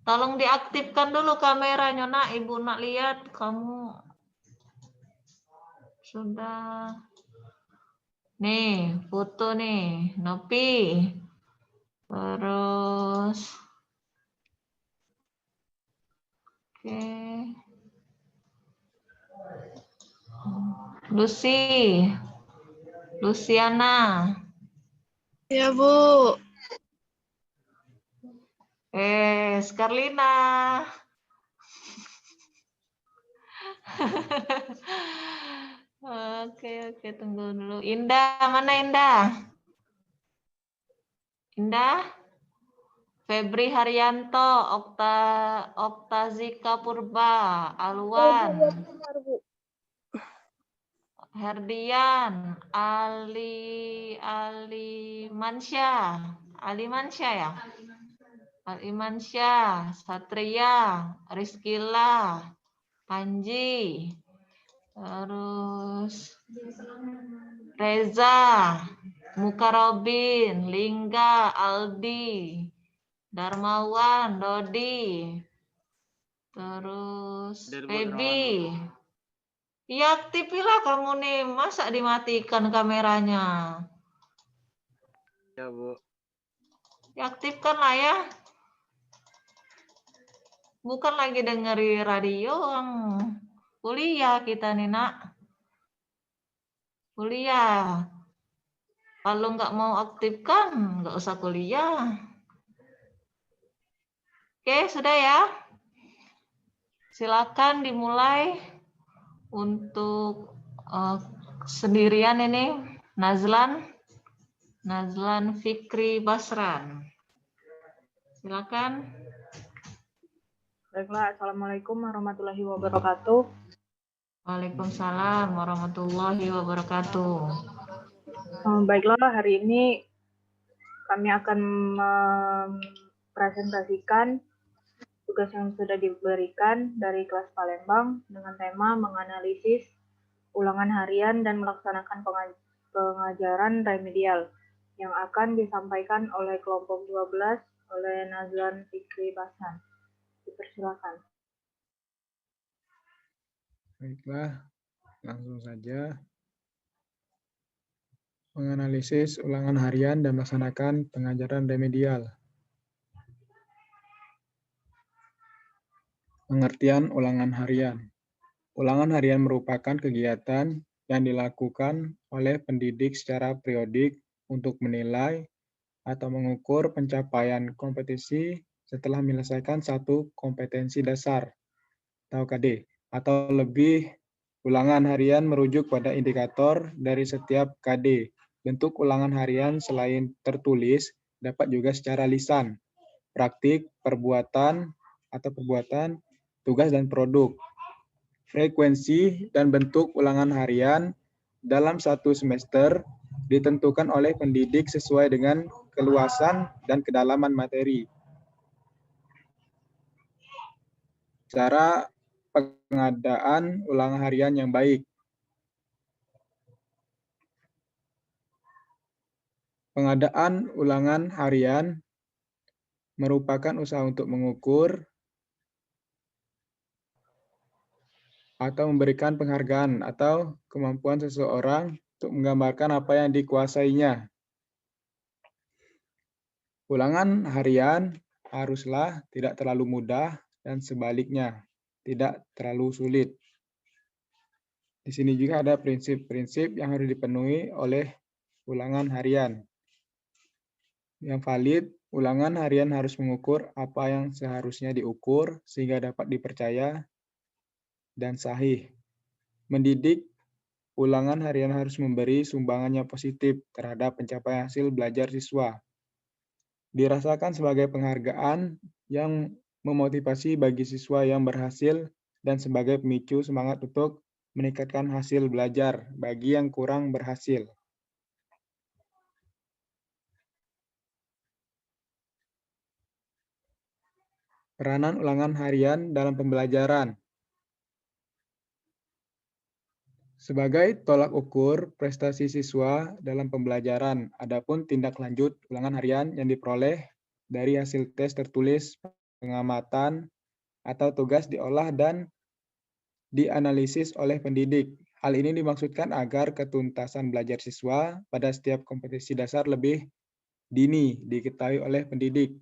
Tolong diaktifkan dulu kameranya, Nak. Ibu nak lihat kamu sudah. Nih, foto nih, Nopi. Terus, oke. Luciana. Ya, Bu. Scarlina. Oke, tunggu dulu. Indah, mana Indah? Indah? Febri Haryanto, Oktazika Purba, Alwan, Herdian, Ali Mansyah ya? Ali Mansyah, Satria, Rizkila, Panji, terus Reza, Mukarobin, Lingga, Aldi, Darmawan, Dodi, terus Feby. Ya aktifilah kamu nih, masa dimatikan kameranya? Ya, Bu. Diaktifkan lah ya. Bukan lagi dengerin radio, kuliah kita nih, Nak. Kuliah. Kalau nggak mau aktifkan, nggak usah kuliah. Oke, sudah ya. Silakan dimulai untuk sendirian ini, Nazlan Fikri Basran. Silakan. Baiklah, Assalamualaikum warahmatullahi wabarakatuh. Waalaikumsalam warahmatullahi wabarakatuh. Baiklah, hari ini kami akan mempresentasikan tugas yang sudah diberikan dari kelas Palembang dengan tema menganalisis ulangan harian dan melaksanakan pengajaran remedial yang akan disampaikan oleh kelompok 12 oleh Nazlan Fikri Basran. Dipersilakan. Baiklah, langsung saja. Menganalisis ulangan harian dan melaksanakan pengajaran remedial. Pengertian ulangan harian. Ulangan harian merupakan kegiatan yang dilakukan oleh pendidik secara periodik untuk menilai atau mengukur pencapaian kompetisi setelah menyelesaikan satu kompetensi dasar atau KD, atau lebih. Ulangan harian merujuk pada indikator dari setiap KD. Bentuk ulangan harian selain tertulis dapat juga secara lisan, praktik, perbuatan, tugas dan produk. Frekuensi dan bentuk ulangan harian dalam satu semester ditentukan oleh pendidik sesuai dengan keluasan dan kedalaman materi. Cara pengadaan ulangan harian yang baik. Pengadaan ulangan harian merupakan usaha untuk mengukur atau memberikan penghargaan atau kemampuan seseorang untuk menggambarkan apa yang dikuasainya. Ulangan harian haruslah tidak terlalu mudah dan sebaliknya, tidak terlalu sulit. Di sini juga ada prinsip-prinsip yang harus dipenuhi oleh ulangan harian. Yang valid, ulangan harian harus mengukur apa yang seharusnya diukur sehingga dapat dipercaya dan sahih. Mendidik, ulangan harian harus memberi sumbangannya positif terhadap pencapaian hasil belajar siswa. Dirasakan sebagai penghargaan yang memotivasi bagi siswa yang berhasil dan sebagai pemicu semangat untuk meningkatkan hasil belajar bagi yang kurang berhasil. Peranan ulangan harian dalam pembelajaran. Sebagai tolak ukur prestasi siswa dalam pembelajaran, adapun tindak lanjut ulangan harian yang diperoleh dari hasil tes tertulis pengamatan, atau tugas diolah dan dianalisis oleh pendidik. Hal ini dimaksudkan agar ketuntasan belajar siswa pada setiap kompetensi dasar lebih dini diketahui oleh pendidik.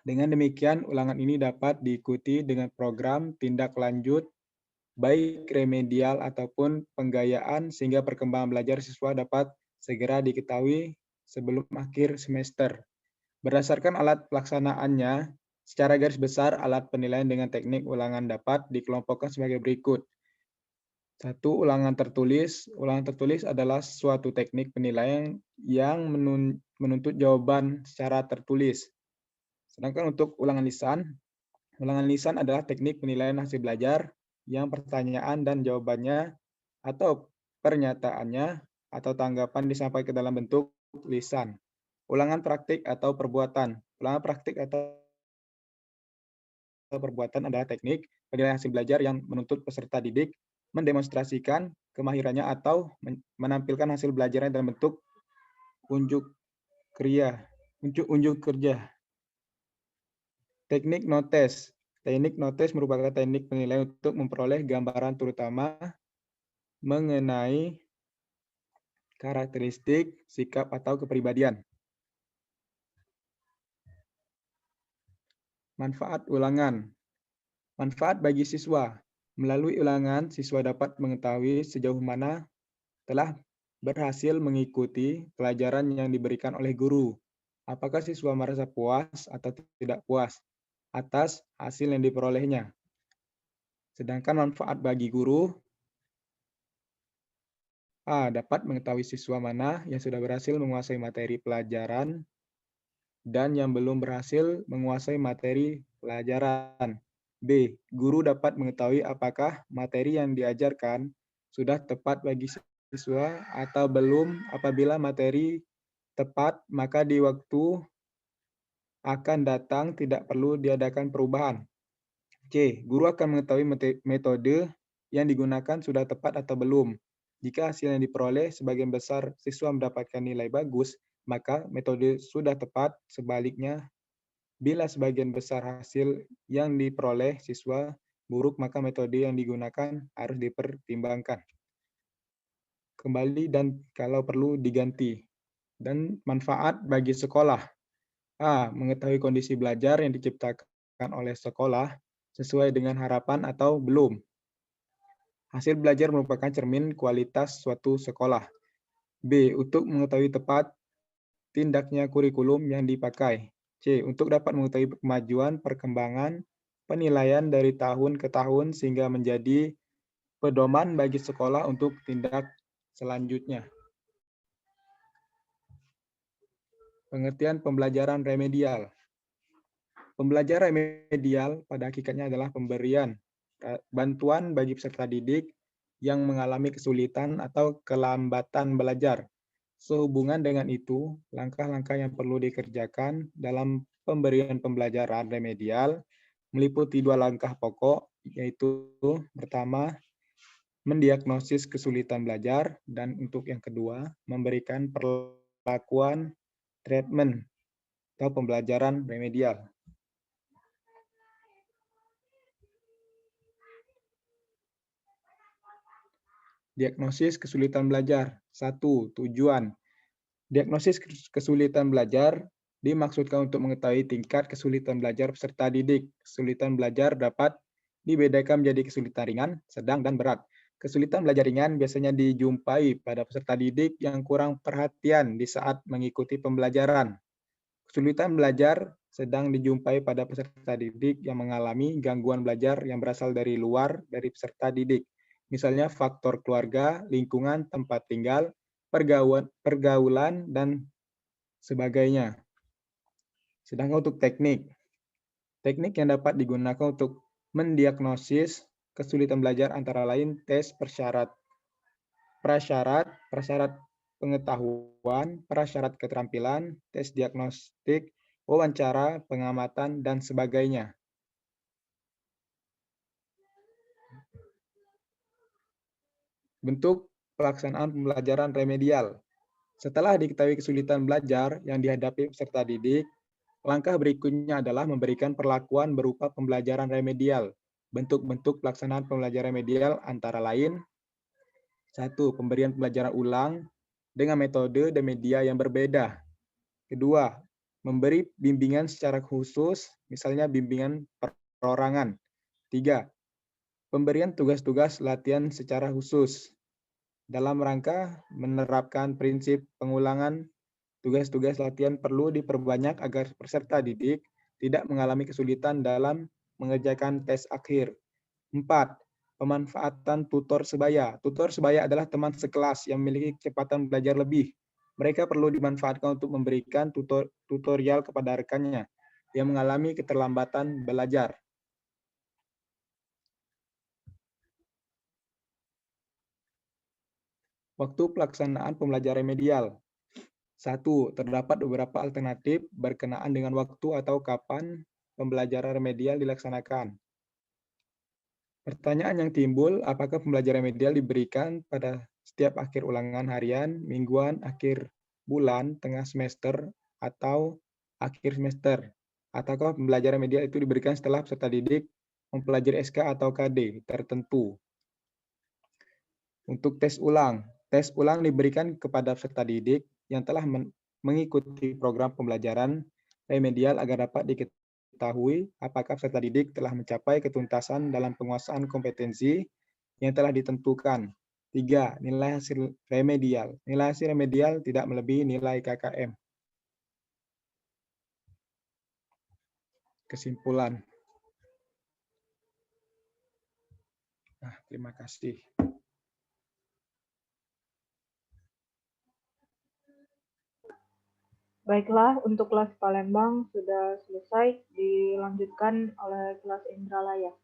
Dengan demikian, ulangan ini dapat diikuti dengan program tindak lanjut, baik remedial ataupun penggayaan, sehingga perkembangan belajar siswa dapat segera diketahui sebelum akhir semester. Berdasarkan alat pelaksanaannya, secara garis besar, alat penilaian dengan teknik ulangan dapat dikelompokkan sebagai berikut. 1. Ulangan tertulis. Ulangan tertulis adalah suatu teknik penilaian yang menuntut jawaban secara tertulis. Sedangkan untuk ulangan lisan adalah teknik penilaian hasil belajar yang pertanyaan dan jawabannya atau pernyataannya atau tanggapan disampaikan dalam bentuk lisan. Ulangan praktik atau perbuatan. Ulangan praktik atau perbuatan adalah teknik penilaian hasil belajar yang menuntut peserta didik mendemonstrasikan kemahirannya atau menampilkan hasil belajarnya dalam bentuk unjuk kerja. Teknik notes. Teknik notes merupakan teknik penilaian untuk memperoleh gambaran terutama mengenai karakteristik, sikap, atau kepribadian. Manfaat ulangan. Manfaat bagi siswa. Melalui ulangan, siswa dapat mengetahui sejauh mana telah berhasil mengikuti pelajaran yang diberikan oleh guru. Apakah siswa merasa puas atau tidak puas atas hasil yang diperolehnya. Sedangkan manfaat bagi guru, dapat mengetahui siswa mana yang sudah berhasil menguasai materi pelajaran dan yang belum berhasil menguasai materi pelajaran. B. Guru dapat mengetahui apakah materi yang diajarkan sudah tepat bagi siswa atau belum. Apabila materi tepat, maka di waktu akan datang tidak perlu diadakan perubahan. C. Guru akan mengetahui metode yang digunakan sudah tepat atau belum. Jika hasil yang diperoleh sebagian besar siswa mendapatkan nilai bagus, maka metode sudah tepat. Sebaliknya, bila sebagian besar hasil yang diperoleh siswa buruk, maka metode yang digunakan harus dipertimbangkan kembali dan kalau perlu diganti. Dan manfaat bagi sekolah. A. Mengetahui kondisi belajar yang diciptakan oleh sekolah sesuai dengan harapan atau belum. Hasil belajar merupakan cermin kualitas suatu sekolah. B. Untuk mengetahui tepat tindaknya kurikulum yang dipakai. C. Untuk dapat mengetahui kemajuan perkembangan penilaian dari tahun ke tahun sehingga menjadi pedoman bagi sekolah untuk tindak selanjutnya. Pengertian pembelajaran remedial. Pembelajaran remedial pada hakikatnya adalah pemberian bantuan bagi peserta didik yang mengalami kesulitan atau kelambatan belajar. Sehubungan dengan itu, langkah-langkah yang perlu dikerjakan dalam pemberian pembelajaran remedial meliputi 2 langkah pokok, yaitu pertama, mendiagnosis kesulitan belajar, dan untuk yang kedua, memberikan perlakuan treatment atau pembelajaran remedial. Diagnosis kesulitan belajar. 1. Tujuan. Diagnosis kesulitan belajar dimaksudkan untuk mengetahui tingkat kesulitan belajar peserta didik. Kesulitan belajar dapat dibedakan menjadi kesulitan ringan, sedang, dan berat. Kesulitan belajar ringan biasanya dijumpai pada peserta didik yang kurang perhatian di saat mengikuti pembelajaran. Kesulitan belajar sedang dijumpai pada peserta didik yang mengalami gangguan belajar yang berasal dari luar dari peserta didik. Misalnya faktor keluarga, lingkungan, tempat tinggal, pergaulan, dan sebagainya. Sedangkan untuk teknik yang dapat digunakan untuk mendiagnosis kesulitan belajar antara lain tes prasyarat pengetahuan, prasyarat keterampilan, tes diagnostik, wawancara, pengamatan, dan sebagainya. Bentuk pelaksanaan pembelajaran remedial. Setelah diketahui kesulitan belajar yang dihadapi peserta didik, Langkah berikutnya adalah memberikan perlakuan berupa pembelajaran remedial. Bentuk-bentuk pelaksanaan pembelajaran remedial antara lain: 1. Pemberian pembelajaran ulang dengan metode dan media yang berbeda. Kedua, memberi bimbingan secara khusus, misalnya bimbingan perorangan. 3. Pemberian tugas-tugas latihan secara khusus. Dalam rangka menerapkan prinsip pengulangan, tugas-tugas latihan perlu diperbanyak agar peserta didik tidak mengalami kesulitan dalam mengerjakan tes akhir. 4. Pemanfaatan tutor sebaya. Tutor sebaya adalah teman sekelas yang memiliki kecepatan belajar lebih. Mereka perlu dimanfaatkan untuk memberikan tutorial kepada rekannya yang mengalami keterlambatan belajar. Waktu pelaksanaan pembelajaran remedial. 1. Terdapat beberapa alternatif berkenaan dengan waktu atau kapan pembelajaran remedial dilaksanakan. Pertanyaan yang timbul, apakah pembelajaran remedial diberikan pada setiap akhir ulangan harian, mingguan, akhir bulan, tengah semester, atau akhir semester? Ataukah pembelajaran remedial itu diberikan setelah peserta didik mempelajari SK atau KD tertentu? Untuk tes ulang diberikan kepada peserta didik yang telah mengikuti program pembelajaran remedial agar dapat diketahui apakah peserta didik telah mencapai ketuntasan dalam penguasaan kompetensi yang telah ditentukan. 3. Nilai hasil remedial. Nilai hasil remedial tidak melebihi nilai KKM. Kesimpulan. Terima kasih. Baiklah, untuk kelas Palembang sudah selesai, dilanjutkan oleh kelas Indralaya.